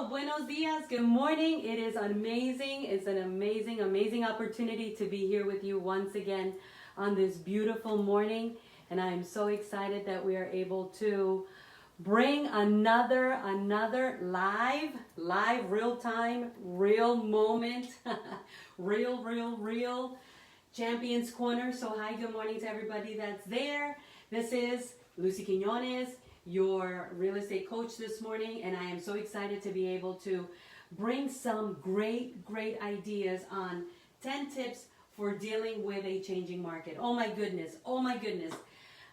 Buenos dias, good morning. It is amazing. It's an amazing opportunity to be here with you once again on this beautiful morning. And I am so excited that we are able to bring another live, real time, real moment, real Champions Corner. So hi, good morning to everybody that's there. This is Lucy Quiñones, your real estate coach this morning, and I am so excited to be able to bring some great ideas on 10 tips for dealing with a changing market. Oh my goodness.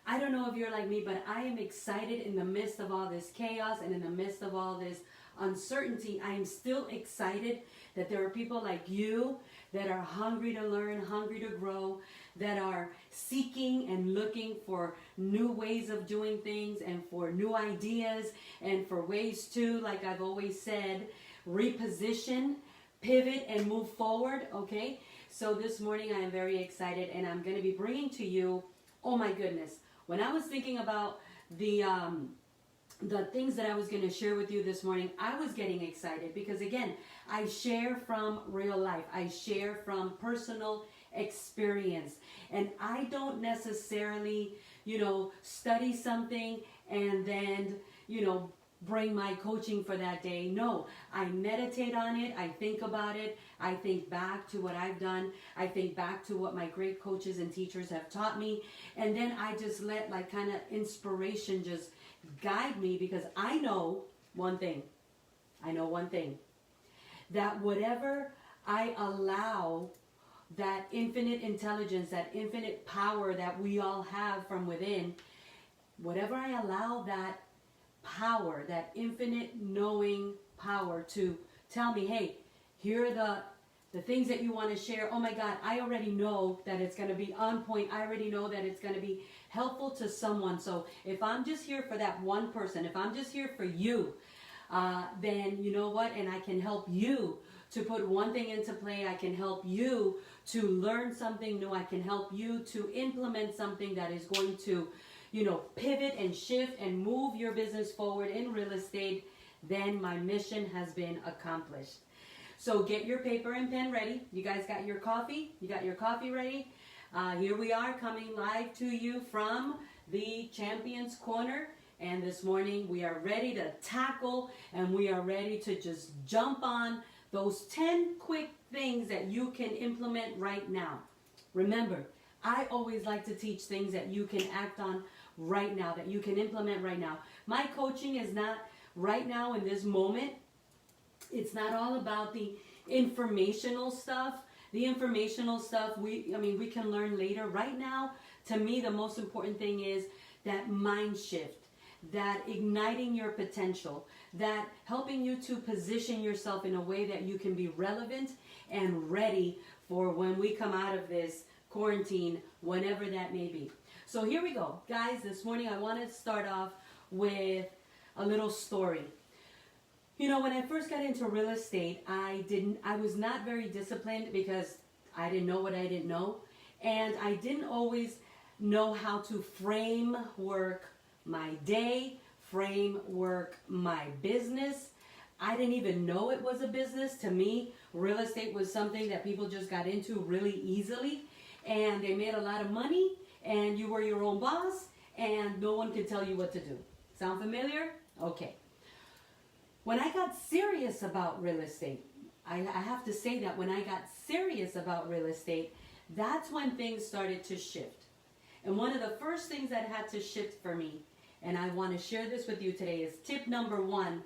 I don't know if you're like me, but I am excited in the midst of all this chaos and in the midst of all this uncertainty. I am still excited that there are people like you that are hungry to learn, hungry to grow, that are seeking and looking for new ways of doing things and for new ideas and for ways to, like I've always said, reposition, pivot, and move forward, okay? So this morning I am very excited, and I'm going to be bringing to you, oh my goodness, when I was thinking about the things that I was going to share with you this morning, I was getting excited because, again, I share from real life. I share from personal experience. And I don't necessarily, study something and then, bring my coaching for that day. No, I meditate on it. I think about it. I think back to what I've done. I think back to what my great coaches and teachers have taught me. And then I just let kind of inspiration just guide me, because I know one thing. That whatever I allow, that infinite intelligence, that infinite power that we all have from within, whatever I allow that power, that infinite knowing power to tell me, hey, here are the things that you want to share. Oh my God, I already know that it's going to be on point. I already know that it's going to be helpful to someone. So if I'm just here for that one person, if I'm just here for you, then you know what? And I can help you to put one thing into play. I can help you to learn something new. I can help you to implement something that is going to, pivot and shift and move your business forward in real estate. Then my mission has been accomplished. So get your paper and pen ready. You guys got your coffee? You got your coffee ready? Here we are, coming live to you from the Champions Corner. And this morning we are ready to tackle, and we are ready to just jump on those 10 quick things that you can implement right now. Remember, I always like to teach things that you can act on right now, that you can implement right now. My coaching is not right now in this moment. It's not all about the informational stuff. The informational stuff, we can learn later. Right now, to me, the most important thing is that mind shift, that igniting your potential, that helping you to position yourself in a way that you can be relevant and ready for when we come out of this quarantine, whenever that may be. So here we go. Guys, this morning I want to start off with a little story. When I first got into real estate, I was not very disciplined because I didn't know what I didn't know. And I didn't always know how to framework my day, framework my business. I didn't even know it was a business. To me, real estate was something that people just got into really easily, and they made a lot of money, and you were your own boss, and no one could tell you what to do. Sound familiar? Okay. When I got serious about real estate, I have to say that when I got serious about real estate, that's when things started to shift. And one of the first things that had to shift for me, and I want to share this with you today, is tip number 1,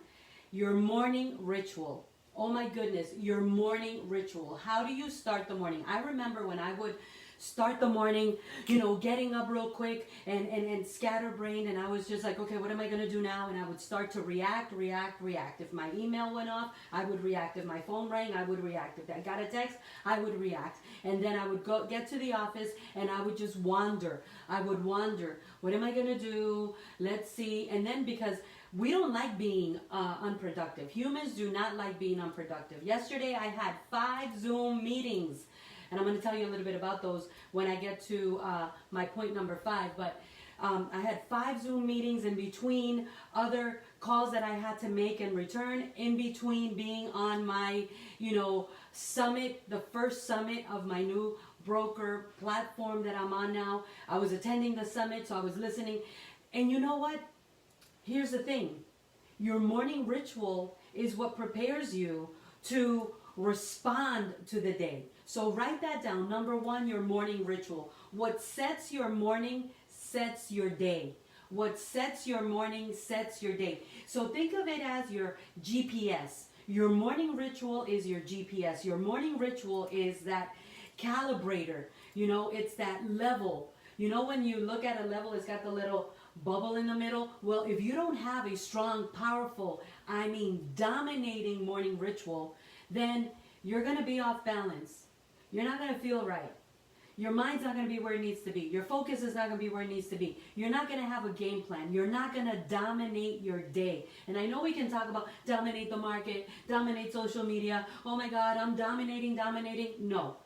your morning ritual. Oh my goodness, your morning ritual. How do you start the morning? I remember when I would start the morning, getting up real quick and scatterbrained, and I was just like, okay, what am I going to do now? And I would start to react. If my email went off, I would react. If my phone rang, I would react. If I got a text, I would react. And then I would get to the office, and I would just wander. What am I going to do? Let's see. And then, because we don't like being unproductive. Humans do not like being unproductive. Yesterday, I had 5 Zoom meetings. And I'm going to tell you a little bit about those when I get to my point number 5. But I had 5 Zoom meetings in between other calls that I had to make and return, in between being on my, summit, the first summit of my new broker platform that I'm on now. I was attending the summit, so I was listening. And you know what? Here's the thing. Your morning ritual is what prepares you to respond to the day. So write that down. Number 1, your morning ritual. What sets your morning sets your day. What sets your morning sets your day. So think of it as your GPS. Your morning ritual is your GPS. Your morning ritual is that calibrator. It's that level. When you look at a level, it's got the little bubble in the middle. Well, if you don't have a strong, powerful, dominating morning ritual, then you're going to be off balance. You're not going to feel right. Your mind's not going to be where it needs to be. Your focus is not going to be where it needs to be. You're not going to have a game plan. You're not going to dominate your day. And I know we can talk about dominate the market, dominate social media. Oh my God, I'm dominating. No.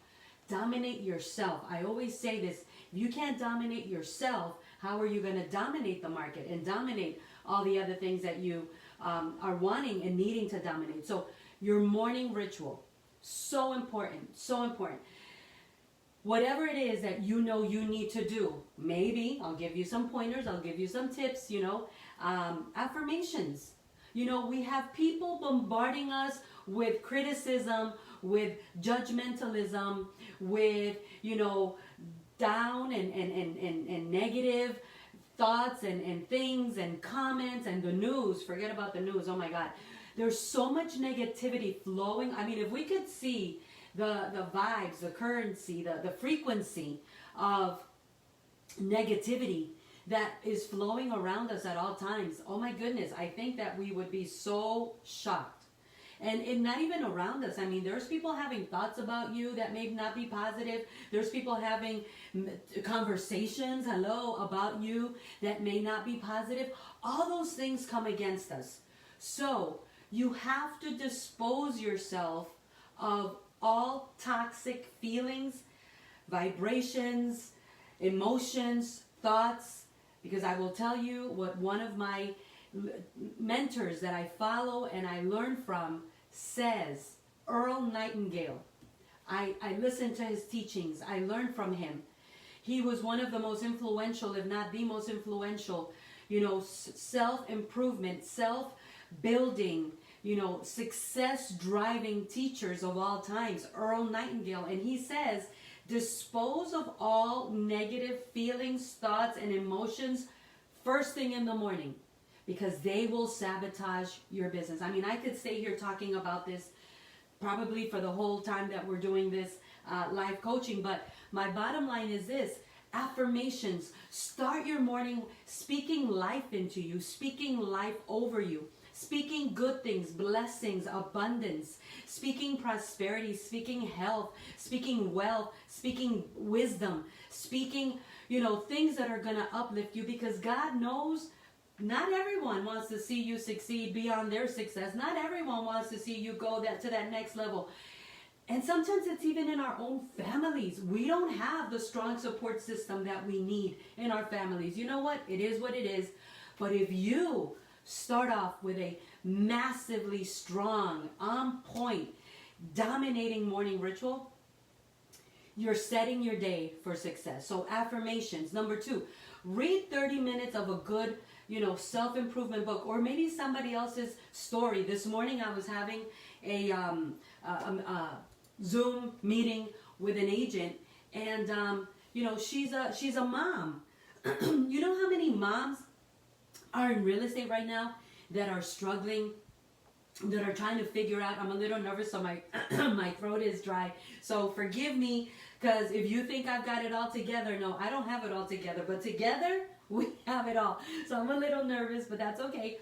Dominate yourself. I always say this. If you can't dominate yourself, how are you going to dominate the market and dominate all the other things that you are wanting and needing to dominate? So your morning ritual, so important, so important. Whatever it is that you need to do, maybe I'll give you some pointers, I'll give you some tips, affirmations. We have people bombarding us with criticism, with judgmentalism, with, down and negative thoughts and things and comments and the news. Forget about the news. Oh my God. There's so much negativity flowing. If we could see the vibes, the currency, the frequency of negativity that is flowing around us at all times, oh my goodness, I think that we would be so shocked. And not even around us. There's people having thoughts about you that may not be positive. There's people having conversations, about you that may not be positive. All those things come against us. So you have to dispose yourself of all toxic feelings, vibrations, emotions, thoughts, because I will tell you what one of my mentors that I follow and I learn from says. Earl Nightingale. I listened to his teachings. I learned from him. He was one of the most influential, if not the most influential, self-improvement, self-building, success-driving teachers of all times. Earl Nightingale. And he says, dispose of all negative feelings, thoughts, and emotions first thing in the morning, because they will sabotage your business. I could stay here talking about this probably for the whole time that we're doing this live coaching, but my bottom line is this. Affirmations. Start your morning speaking life into you, speaking life over you, speaking good things, blessings, abundance, speaking prosperity, speaking health, speaking wealth, speaking wisdom, speaking, things that are going to uplift you, because God knows not everyone wants to see you succeed beyond their success. Not everyone wants to see you go to that next level. And sometimes it's even in our own families. We don't have the strong support system that we need in our families. You know what? It is what it is. But if you start off with a massively strong, on point, dominating morning ritual, you're setting your day for success. So affirmations. Number 2, read 30 minutes of a good, self-improvement book, or maybe somebody else's story. This morning I was having a Zoom meeting with an agent, and she's a mom. You know how many moms are in real estate right now that are struggling, that are trying to figure out? I'm a little nervous, so my my throat is dry. So forgive me, because if you think I've got it all together, no, I don't have it all together. But together, we have it all. So I'm a little nervous, but that's okay.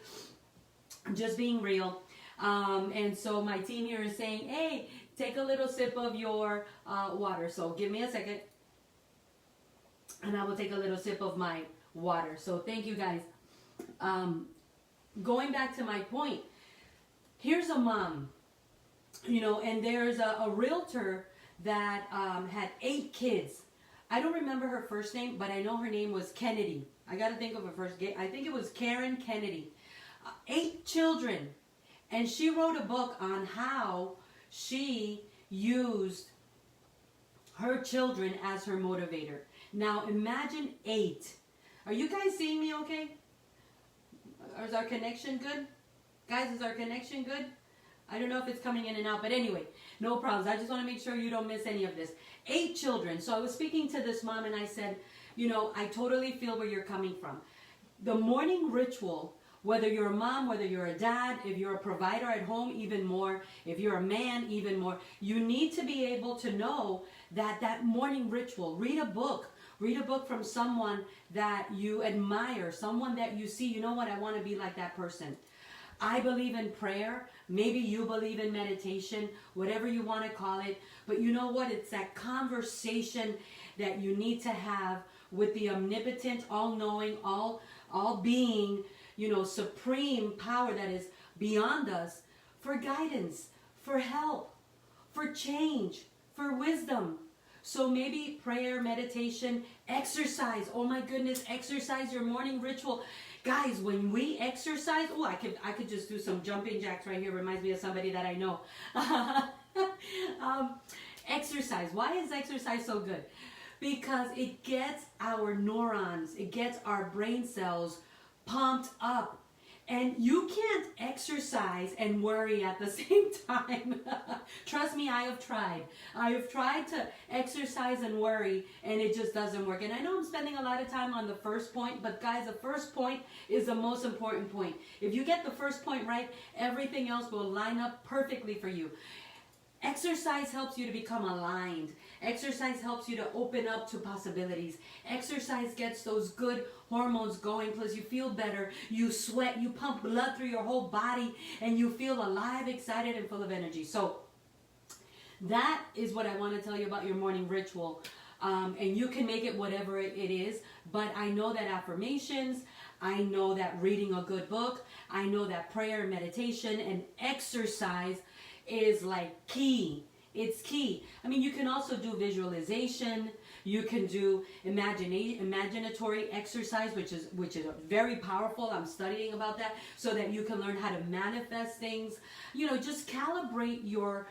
I'm just being real. And so my team here is saying, hey, take a little sip of your water. So give me a second, and I will take a little sip of my water. So thank you, guys. Going back to my point, here's a mom, and there's a realtor that had 8 kids. I don't remember her first name, but I know her name was Kennedy. I got to think of her first name. I think it was Karen Kennedy. 8 children. And she wrote a book on how she used her children as her motivator. Now imagine 8. Are you guys seeing me okay? Is our connection good? Guys, is our connection good? I don't know if it's coming in and out, but anyway, no problems. I just want to make sure you don't miss any of this. 8 children. So I was speaking to this mom and I said, you know, I totally feel where you're coming from. The morning ritual, whether you're a mom, whether you're a dad, if you're a provider at home, even more, if you're a man, even more, you need to be able to know that morning ritual. Read a book. Read a book from someone that you admire, someone that you see, you know what, I want to be like that person. I believe in prayer. Maybe you believe in meditation, whatever you want to call it. But you know what? It's that conversation that you need to have with the omnipotent, all-knowing, all-being, you know, supreme power that is beyond us for guidance, for help, for change, for wisdom. So maybe prayer, meditation, exercise. Oh my goodness, exercise, your morning ritual. Guys, when we exercise, oh, I could just do some jumping jacks right here. Reminds me of somebody that I know. Exercise. Why is exercise so good? Because it gets our neurons, it gets our brain cells pumped up. And you can't exercise and worry at the same time. Trust me, I have tried. I have tried to exercise and worry, and it just doesn't work. And I know I'm spending a lot of time on the first point, but guys, the first point is the most important point. If you get the first point right, everything else will line up perfectly for you. Exercise helps you to become aligned. Exercise helps you to open up to possibilities. Exercise gets those good hormones going, plus you feel better, you sweat, you pump blood through your whole body, and you feel alive, excited, and full of energy. So that is what I want to tell you about your morning ritual. And you can make it whatever it is, but I know that affirmations, I know that reading a good book, I know that prayer and meditation and exercise is like key. It's key. I mean, you can also do visualization. You can do imaginatory exercise, which is very powerful. I'm studying about that so that you can learn how to manifest things. You know, just calibrate your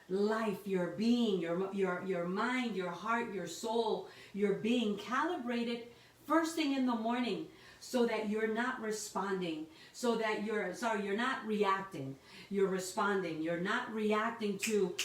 life, your being, your mind, your heart, your soul, your being. Calibrate it first thing in the morning so that you're not responding, so that you're not reacting. You're responding. You're not reacting to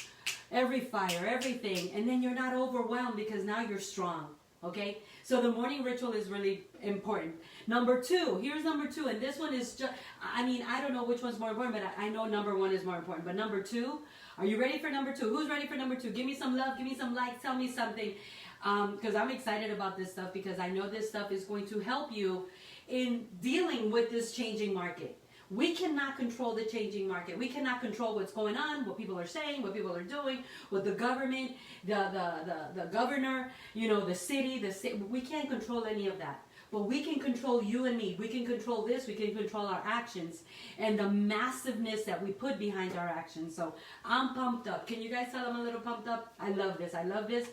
every fire, everything, and then you're not overwhelmed because now you're strong. Okay? So the morning ritual is really important. Number 2, here's number 2, and this one is just, I mean, I don't know which one's more important, but I know number 1 is more important. But number 2, are you ready for number 2? Who's ready for number 2? Give me some love, give me some likes, tell me something. Because I'm excited about this stuff because I know this stuff is going to help you in dealing with this changing market. We cannot control the changing market. We cannot control what's going on, what people are saying, what people are doing, what the government, the governor, you know, the city, we can't control any of that. But we can control you and me. We can control this. We can control our actions and the massiveness that we put behind our actions. So I'm pumped up. Can you guys tell I'm a little pumped up? I love this. I love this.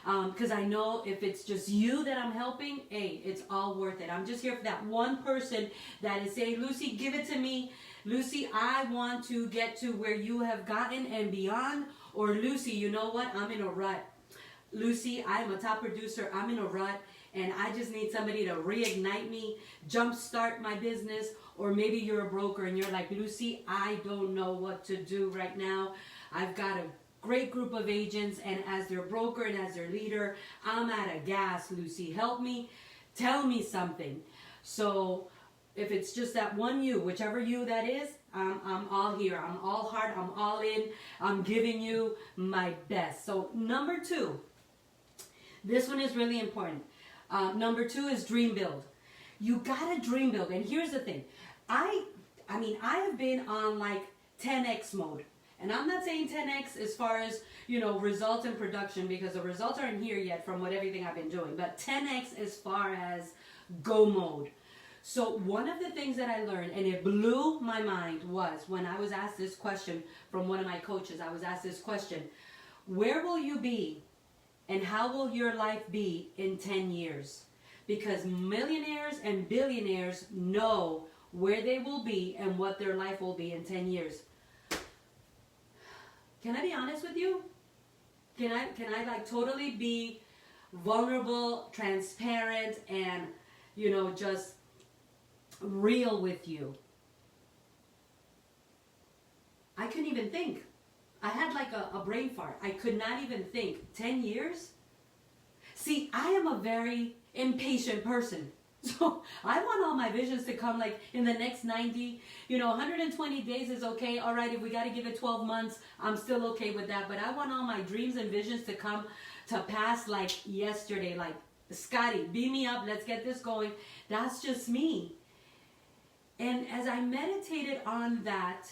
Because I know if it's just you that I'm helping, hey, it's all worth it. I'm just here for that one person that is saying, Lucy, give it to me. Lucy, I want to get to where you have gotten and beyond. Or Lucy, you know what? I'm in a rut. Lucy, I'm a top producer. I'm in a rut. And I just need somebody to reignite me, jumpstart my business. Or maybe you're a broker and you're like, Lucy, I don't know what to do right now. I've got a great group of agents, and as their broker and as their leader, I'm at a gas. Lucy, help me, tell me something. So if it's just that one you, whichever you that is, I'm all here. I'm all heart. I'm all in. I'm giving you my best. So number 2, this one is really important. Number 2 is dream build. You gotta dream build. And here's the thing. I mean, I have been on like 10x mode. And I'm not saying 10x as far as, you know, results in production, because the results aren't here yet from everything I've been doing. But 10x as far as go mode. So one of the things that I learned, and it blew my mind, was when I was asked this question from one of my coaches. I was asked this question: where will you be And how will your life be in 10 years? Because millionaires and billionaires know where they will be and what their life will be in 10 years. Can I be honest with you? Can I like totally be vulnerable, transparent, and just real with you? I couldn't even think. I had like a brain fart. I could not even think. 10 years? See, I am a very impatient person. So I want all my visions to come like in the next 90, 120 days is okay. All right, if we got to give it 12 months, I'm still okay with that. But I want all my dreams and visions to come to pass like yesterday. Like, Scotty, beam me up. Let's get this going. That's just me. And as I meditated on that,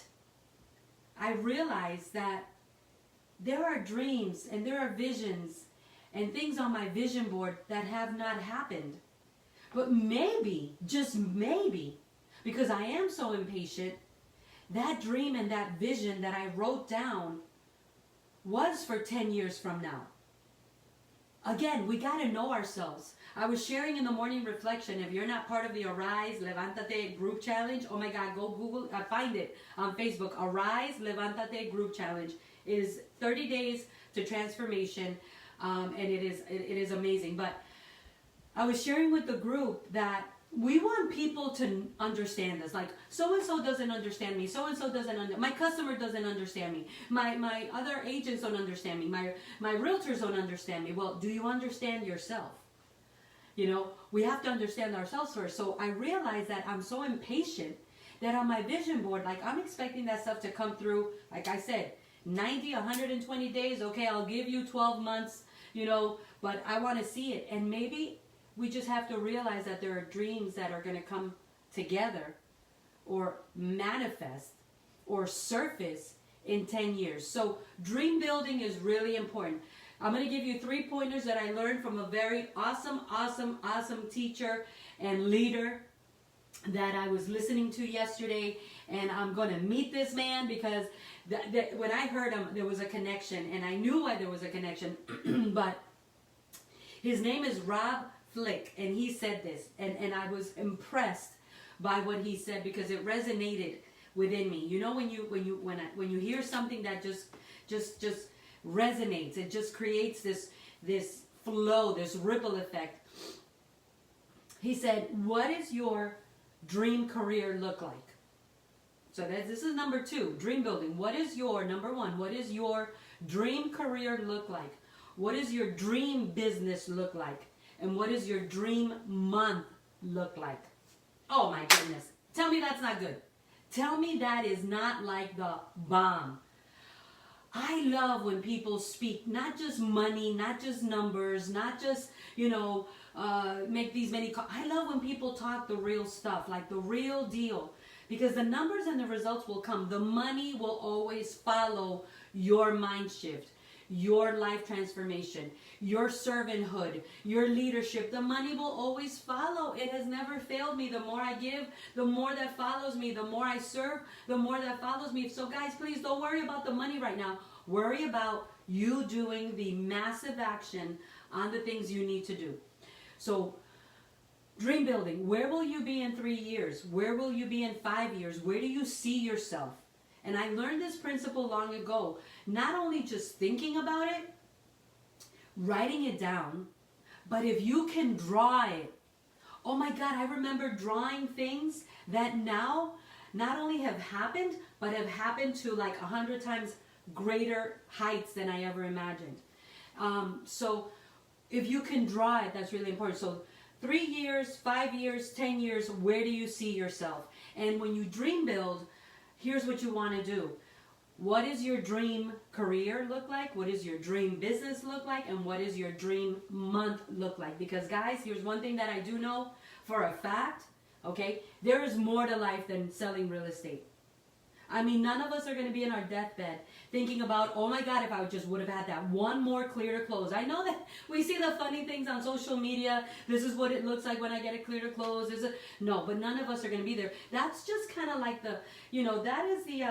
I realized that there are dreams and there are visions and things on my vision board that have not happened. But maybe, just maybe, because I am so impatient, that dream and that vision that I wrote down was for 10 years from now. Again, we got to know ourselves. I was sharing in the morning reflection. If you're not part of the Arise Levántate group challenge, oh my God, go Google, find it on Facebook. Arise Levántate group challenge. It is 30 days to transformation, and it is amazing. But I was sharing with the group that we want people to understand us. Like, so-and-so doesn't understand me. So-and-so doesn't my customer doesn't understand me. My other agents don't understand me. My realtors don't understand me. Well, do you understand yourself? We have to understand ourselves first. So I realized that I'm so impatient that on my vision board, like, I'm expecting that stuff to come through, like I said, 90, 120 days. Okay, I'll give you 12 months, but I want to see it. And maybe we just have to realize that there are dreams that are going to come together or manifest or surface in 10 years. So dream building is really important. I'm going to give you 3 pointers that I learned from a very awesome teacher and leader that I was listening to yesterday. And I'm going to meet this man because when I heard him, there was a connection. And I knew why there was a connection. But his name is Rob Flick, and he said this, and I was impressed by what he said because it resonated within me. When you hear something that just resonates, it just creates this flow, this ripple effect. He said, "What does your dream career look like?" So this is number 2, dream building. What is your number 1? What is your dream career look like? What does your dream business look like? And what does your dream month look like? Oh my goodness. Tell me that's not good. Tell me that is not like the bomb. I love when people speak not just money, not just numbers, not just, make these many calls. I love when people talk the real stuff, like the real deal. Because the numbers and the results will come. The money will always follow your mind shift, your life transformation, your servanthood, your leadership. The money will always follow. It has never failed me. The more I give, the more that follows me. The more I serve, the more that follows me. So guys, please don't worry about the money right now. Worry about you doing the massive action on the things you need to do. So dream building. Where will you be in 3 years? Where will you be in 5 years? Where do you see yourself? And I learned this principle long ago. Not only just thinking about it, writing it down, but if you can draw it. Oh my God, I remember drawing things that now not only have happened, but have happened to like 100 times greater heights than I ever imagined. So if you can draw it, that's really important. So 3 years, 5 years, 10 years, where do you see yourself? And when you dream build, here's what you want to do. What does your dream career look like? What does your dream business look like? And what does your dream month look like? Because guys, here's one thing that I do know for a fact, okay? There is more to life than selling real estate. I mean, none of us are going to be in our deathbed thinking about, oh my God, if I just would have had that one more clear to close. I know that we see the funny things on social media. This is what it looks like when I get a clear to close. No, but none of us are going to be there. That's just kind of like the, that is the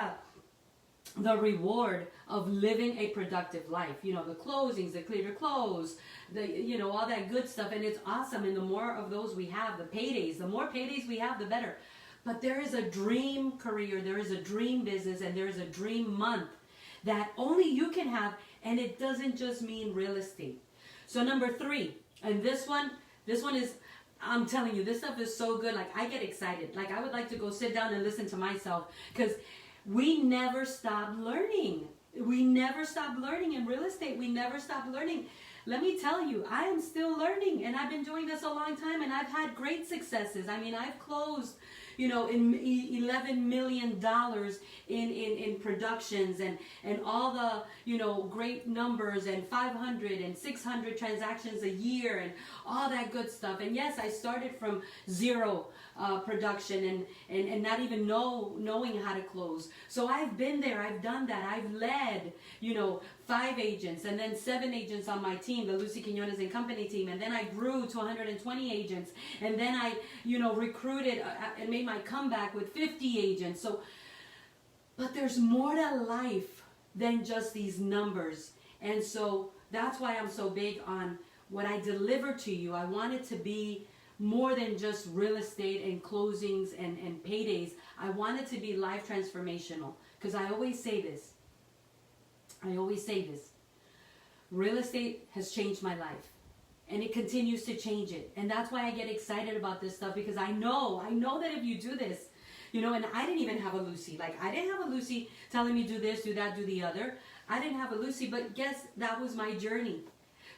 the reward of living a productive life. You know, the closings, the clear close, all that good stuff. And it's awesome. And the more of those we have, the paydays, the more paydays we have, the better. But there is a dream career, there is a dream business, and there is a dream month that only you can have. And it doesn't just mean real estate. So number 3, and this one is, I'm telling you, this stuff is so good. Like, I get excited. Like, I would like to go sit down and listen to myself, because we never stop learning. We never stop learning in real estate. We never stop learning. Let me tell you, I am still learning, and I've been doing this a long time, and I've had great successes. I mean, I've closed, in $11 million in productions and all the, great numbers, and 500 and 600 transactions a year and all that good stuff. And yes, I started from zero production and not even knowing how to close. So I've been there. I've done that. I've led, 5 agents and then 7 agents on my team, the Lucy Quinones and Company team. And then I grew to 120 agents. And then I, recruited and made my comeback with 50 agents. So, but there's more to life than just these numbers. And so that's why I'm so big on what I deliver to you. I want it to be more than just real estate and closings and paydays. I want it to be life transformational. Because I always say this. Real estate has changed my life. And it continues to change it. And that's why I get excited about this stuff, because I know that if you do this, and I didn't even have a Lucy. Like, I didn't have a Lucy telling me do this, do that, do the other. I didn't have a Lucy, but guess that was my journey.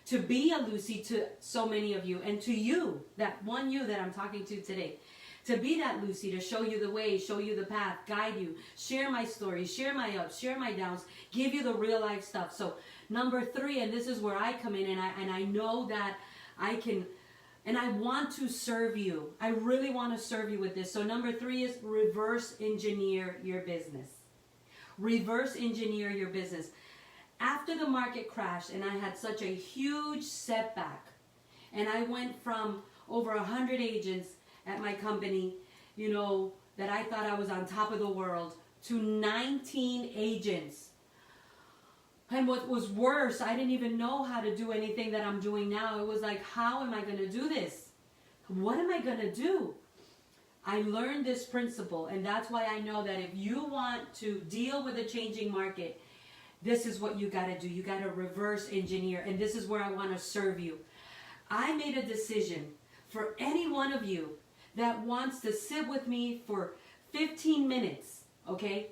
To be a Lucy to so many of you, and to you, that one you that I'm talking to today. To be that Lucy, to show you the way, show you the path, guide you, share my stories, share my ups, share my downs, give you the real life stuff. So number 3, and this is where I come in, and I know that I can, and I want to serve you. I really want to serve you with this. So number 3 is reverse engineer your business. Reverse engineer your business. After the market crashed and I had such a huge setback, and I went from over 100 agents at my company, that I thought I was on top of the world, to 19 agents. And what was worse, I didn't even know how to do anything that I'm doing now. It was like, how am I going to do this? What am I going to do? I learned this principle, and that's why I know that if you want to deal with a changing market, this is what you got to do. You got to reverse engineer, and this is where I want to serve you. I made a decision for any one of you that wants to sit with me for 15 minutes, okay?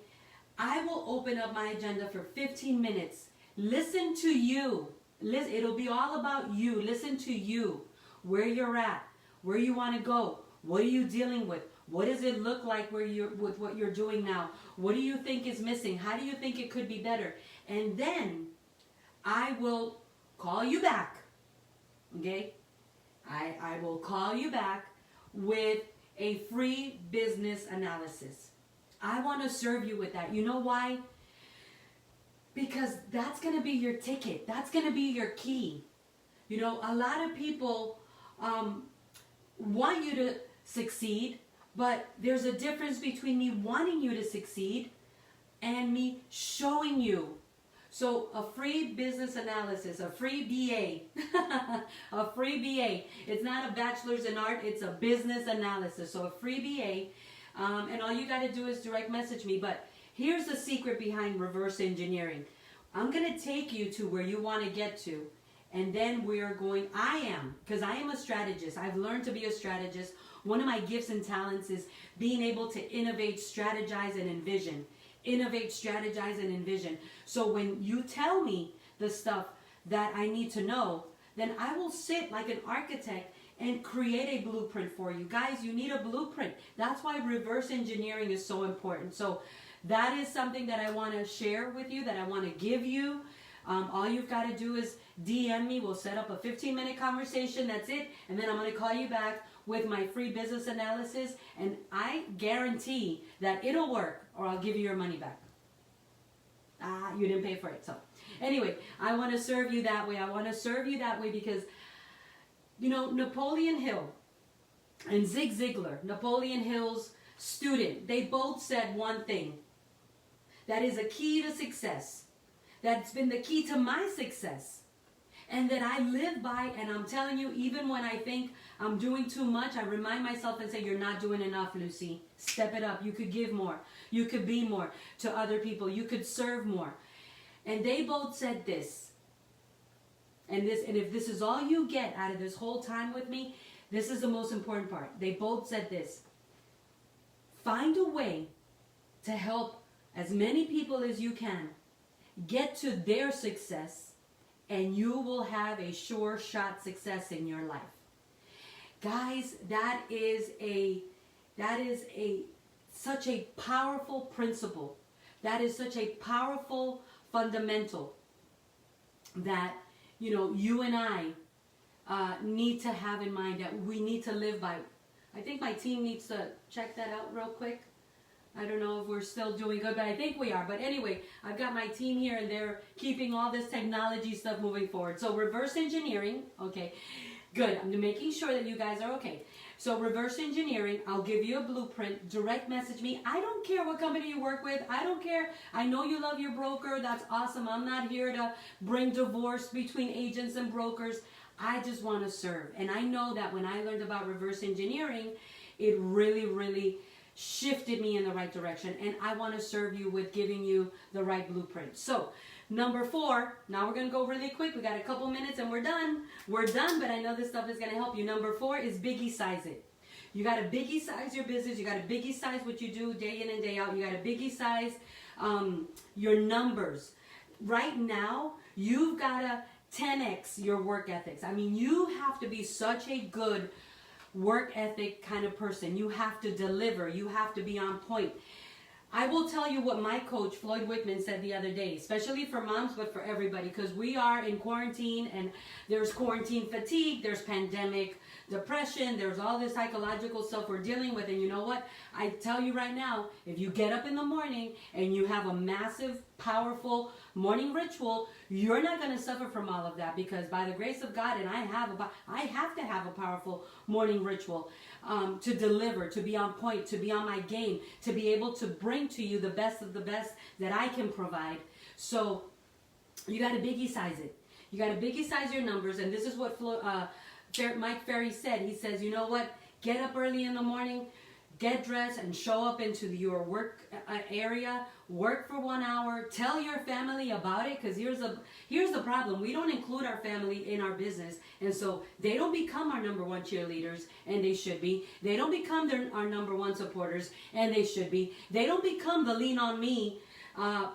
I will open up my agenda for 15 minutes. Listen to you. It'll be all about you. Listen to you, where you're at, where you want to go. What are you dealing with? What does it look like with what you're doing now? What do you think is missing? How do you think it could be better? And then I will call you back, okay? I will call you back with a free business analysis. I want to serve you with that. You know why? Because that's going to be your ticket. That's going to be your key. A lot of people want you to succeed, but there's a difference between me wanting you to succeed and me showing you. So a free business analysis, a free BA, a free BA. It's not a bachelor's in art, it's a business analysis. So a free BA, and all you got to do is direct message me. But here's the secret behind reverse engineering. I'm going to take you to where you want to get to, and then because I am a strategist. I've learned to be a strategist. One of my gifts and talents is being able to innovate, strategize, and envision. Innovate, strategize, and envision. So when you tell me the stuff that I need to know, then I will sit like an architect and create a blueprint for you. Guys, you need a blueprint. That's why reverse engineering is so important. So that is something that I want to share with you, that I want to give you. All you've got to do is DM me. We'll set up a 15-minute conversation. That's it. And then I'm going to call you back with my free business analysis. And I guarantee that it'll work, or I'll give you your money back. You didn't pay for it. So anyway, I want to serve you that way. I want to serve you that way because, Napoleon Hill and Zig Ziglar, Napoleon Hill's student, they both said one thing. that is a key to success, that's been the key to my success, and that I live by. And I'm telling you, even when I think I'm doing too much, I remind myself and say, you're not doing enough, Lucy. Step it up. You could give more. You could be more to other people. You could serve more. And they both said this. And if this is all you get out of this whole time with me, this is the most important part. They both said this. Find a way to help as many people as you can get to their success, and you will have a sure shot success in your life. Guys, that is such a powerful principle. That is such a powerful fundamental that, you know, you and I need to have in mind, that we need to live by. I think my team needs to check that out real quick. I don't know if we're still doing good, but I think we are. But anyway, I've got my team here, and they're keeping all this technology stuff moving forward. So reverse engineering, okay, good. I'm making sure that you guys are okay. So reverse engineering, I'll give you a blueprint. Direct message me. I don't care what company you work with. I don't care. I know you love your broker. That's awesome. I'm not here to bring divorce between agents and brokers. I just want to serve. And I know that when I learned about reverse engineering, it really, really shifted me in the right direction. And I want to serve you with giving you the right blueprint. So number 4, now we're going to go really quick. We got a couple minutes and we're done. We're done, but I know this stuff is going to help you. Number 4 is biggie size it. You got to biggie size your business. You got to biggie size what you do day in and day out. You got to biggie size your numbers. Right now, you've got to 10x your work ethics. I mean, you have to be such a good work ethic kind of person. You have to deliver. You have to be on point. I will tell you what my coach, Floyd Wickman, said the other day, especially for moms, but for everybody, because we are in quarantine, and there's quarantine fatigue, there's pandemic depression, there's all this psychological stuff we're dealing with. And you know what? I tell you right now, if you get up in the morning and you have a massive, powerful morning ritual, you're not going to suffer from all of that, because by the grace of God, and I have to have a powerful morning ritual to deliver, to be on point, to be on my game, to be able to bring to you the best of the best that I can provide. So you got to biggie size it. You got to biggie size your numbers. And this is what Mike Ferry said. He says, you know what? Get up early in the morning, get dressed, and show up into your work area. Work for 1 hour. Tell your family about it, because here's the problem. We don't include our family in our business, and so they don't become our number one cheerleaders, and they should be. They don't become our number one supporters, and they should be. They don't become the lean on me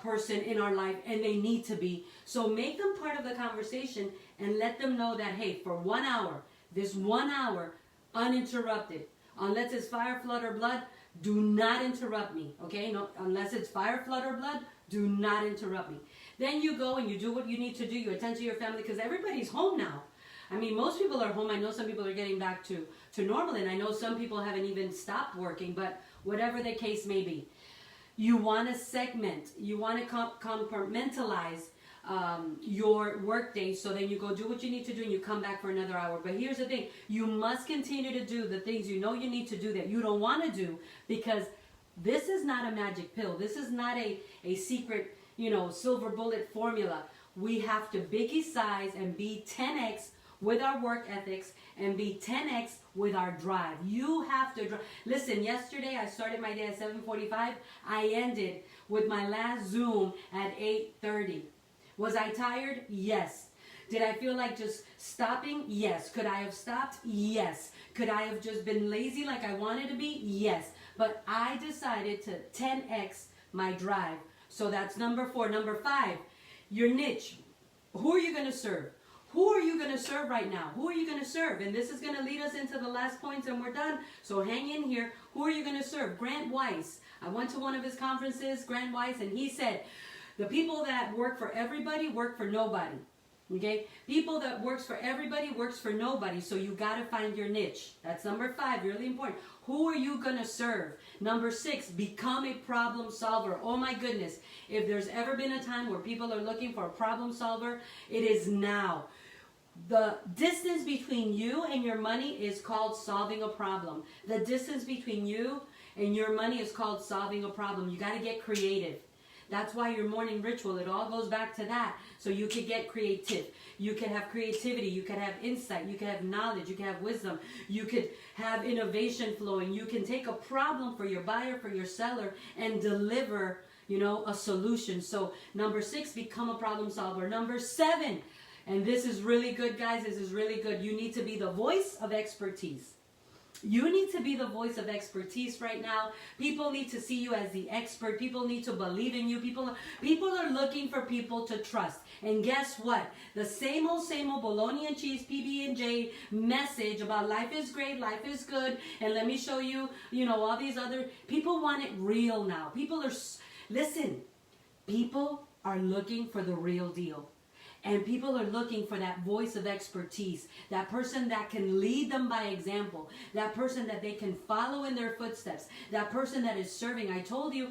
person in our life, and they need to be. So make them part of the conversation and let them know that, hey, for 1 hour, this 1 hour, uninterrupted, unless it's fire, flood, or blood, do not interrupt me, okay? No, unless it's fire, flood, or blood, do not interrupt me. Then you go and you do what you need to do. You attend to your family, because everybody's home now. I mean, most people are home. I know some people are getting back to normal, and I know some people haven't even stopped working, but whatever the case may be. You want to segment. You want to compartmentalize your work day, so then you go do what you need to do and you come back for another hour. But here's the thing, you must continue to do the things you know you need to do that you don't want to do, because this is not a magic pill. This is not a secret, silver bullet formula. We have to biggie size and be 10x with our work ethics and be 10x with our drive. You have to drive. Listen, yesterday I started my day at 7:45. I ended with my last Zoom at 8:30. Was I tired? Yes. Did I feel like just stopping? Yes. Could I have stopped? Yes. Could I have just been lazy like I wanted to be? Yes. But I decided to 10x my drive. So that's number 4. Number 5, your niche. Who are you going to serve? Who are you going to serve right now? Who are you going to serve? And this is going to lead us into the last points, and we're done. So hang in here. Who are you going to serve? Grant Weiss. I went to one of his conferences, Grant Weiss, and he said, the people that work for everybody work for nobody. Okay? People that works for everybody works for nobody. So you got to find your niche. That's number 5, really important. Who are you going to serve? Number 6, become a problem solver. Oh my goodness. If there's ever been a time where people are looking for a problem solver, it is now. The distance between you and your money is called solving a problem. The distance between you and your money is called solving a problem. You got to get creative. That's why your morning ritual, it all goes back to that. So you could get creative. You can have creativity. You can have insight. You can have knowledge. You can have wisdom. You could have innovation flowing. You can take a problem for your buyer, for your seller, and deliver, a solution. So number 6, become a problem solver. Number 7, and this is really good, guys. This is really good. You need to be the voice of expertise. You need to be the voice of expertise right now. People need to see you as the expert. People need to believe in you. People are looking for people to trust. And guess what? The same old bologna and cheese PB&J message about life is great, life is good, and let me show you, all these other people want it real now. Listen, people are looking for the real deal. And people are looking for that voice of expertise, that person that can lead them by example, that person that they can follow in their footsteps, that person that is serving. I told you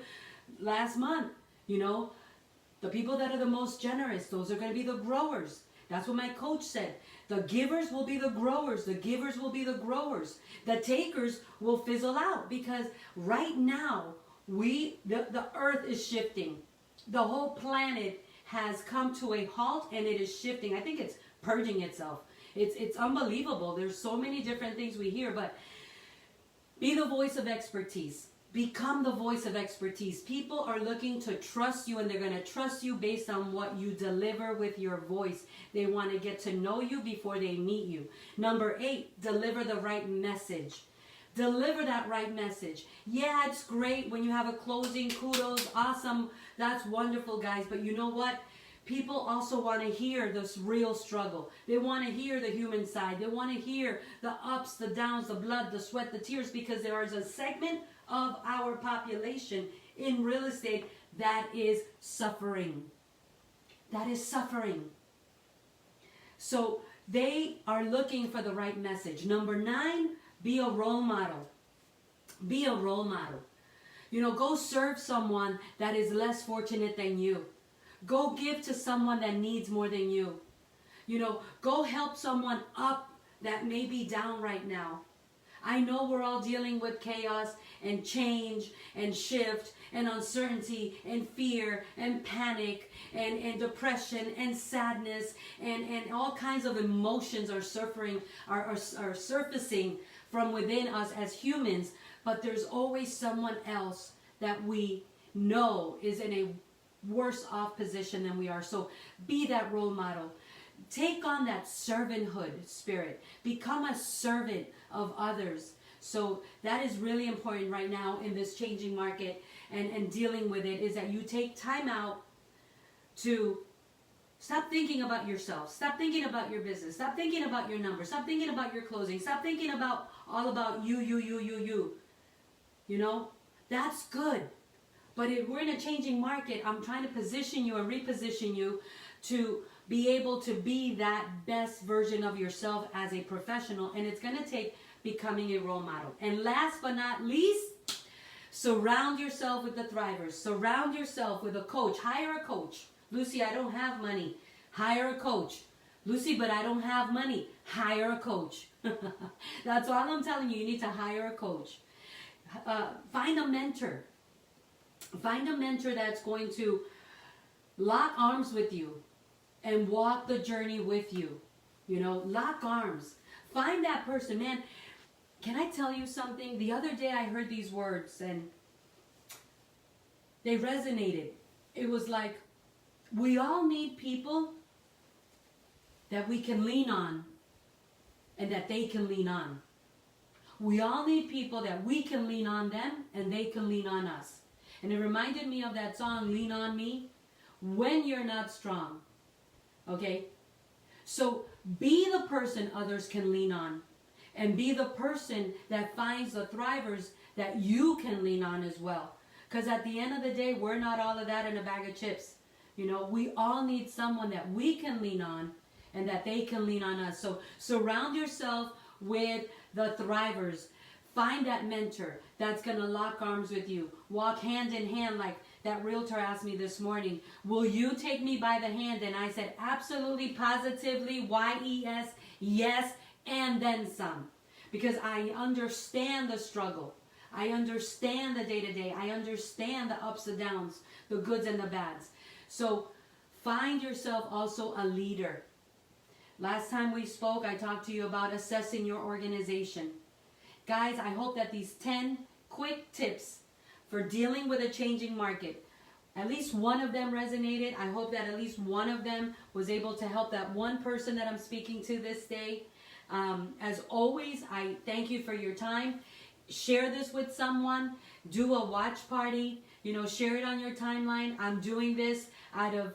last month, the people that are the most generous, those are going to be the growers. That's what my coach said. The givers will be the growers. The givers will be the growers. The takers will fizzle out, because right now the earth is shifting. The whole planet has come to a halt, and it is shifting. I think it's purging itself. It's unbelievable. There's so many different things we hear, but be the voice of expertise. Become the voice of expertise. People are looking to trust you, and they're going to trust you based on what you deliver with your voice. They want to get to know you before they meet you. Number 8, deliver the right message. Deliver that right message. Yeah, it's great when you have a closing. Kudos. Awesome. That's wonderful, guys. But you know what? People also want to hear this real struggle. They want to hear the human side. They want to hear the ups, the downs, the blood, the sweat, the tears, because there is a segment of our population in real estate that is suffering. That is suffering. So they are looking for the right message. Number 9, be a role model. Be a role model. Go serve someone that is less fortunate than you. Go give to someone that needs more than you. Go help someone up that may be down right now. I know we're all dealing with chaos and change and shift and uncertainty and fear and panic and depression and sadness and all kinds of emotions are surfacing from within us as humans, but there's always someone else that we know is in a worse off position than we are. So be that role model. Take on that servanthood spirit. Become a servant of others. So that is really important right now in this changing market and dealing with it, is that you take time out to stop thinking about yourself. Stop thinking about your business. Stop thinking about your numbers. Stop thinking about your closing. Stop thinking about all about you. That's good. But if we're in a changing market, I'm trying to position you and reposition you to be able to be that best version of yourself as a professional. And it's going to take becoming a role model. And last but not least, surround yourself with the thrivers. Surround yourself with a coach. Hire a coach. Lucy, I don't have money. Hire a coach. Lucy, but I don't have money. Hire a coach. That's all I'm telling you. You need to hire a coach. Find a mentor. Find a mentor that's going to lock arms with you and walk the journey with you. Lock arms. Find that person. Man, can I tell you something? The other day I heard these words and they resonated. It was like, we all need people that we can lean on and that they can lean on. We all need people that we can lean on them and they can lean on us. And it reminded me of that song, Lean On Me, when you're not strong. Okay? So be the person others can lean on. And be the person that finds the thrivers that you can lean on as well. Because at the end of the day, we're not all of that in a bag of chips. We all need someone that we can lean on and that they can lean on us. So surround yourself with the thrivers. Find that mentor that's going to lock arms with you. Walk hand in hand, like that realtor asked me this morning. Will you take me by the hand? And I said, absolutely, positively, yes, and then some. Because I understand the struggle. I understand the day-to-day. I understand the ups and downs, the goods and the bads. So find yourself also a leader. Last time we spoke, I talked to you about assessing your organization. Guys, I hope that these 10 quick tips for dealing with a changing market, at least one of them resonated. I hope that at least one of them was able to help that one person that I'm speaking to this day. As always, I thank you for your time. Share this with someone. Do a watch party. Share it on your timeline. I'm doing this out of,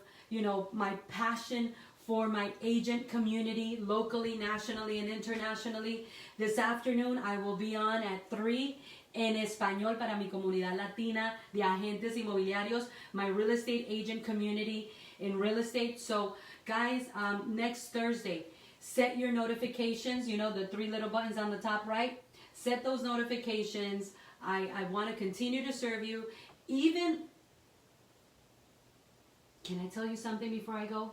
my passion for my agent community, locally, nationally, and internationally. This afternoon, I will be on at 3 en español para mi comunidad latina de agentes inmobiliarios, my real estate agent community in real estate. So, guys, next Thursday, set your notifications, the 3 little buttons on the top right. Set those notifications. I want to continue to serve you. Even, can I tell you something before I go?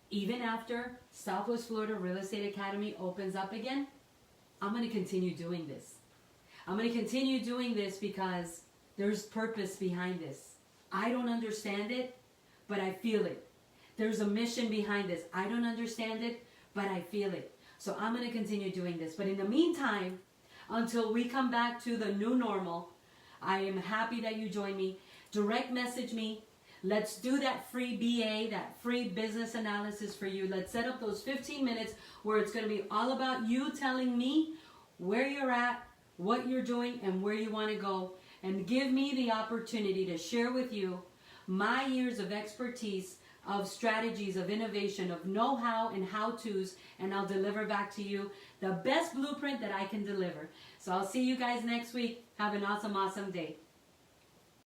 Even after Southwest Florida Real Estate Academy opens up again, I'm going to continue doing this. I'm going to continue doing this because there's purpose behind this. I don't understand it, but I feel it. There's a mission behind this. I don't understand it, but I feel it. So I'm going to continue doing this. But in the meantime, until we come back to the new normal, I am happy that you join me. Direct message me. Let's do that free BA, that free business analysis for you. Let's set up those 15 minutes where it's going to be all about you telling me where you're at, what you're doing, and where you want to go. And give me the opportunity to share with you my years of expertise, of strategies, of innovation, of know-how and how-tos, and I'll deliver back to you the best blueprint that I can deliver. So I'll see you guys next week. Have an awesome, awesome day.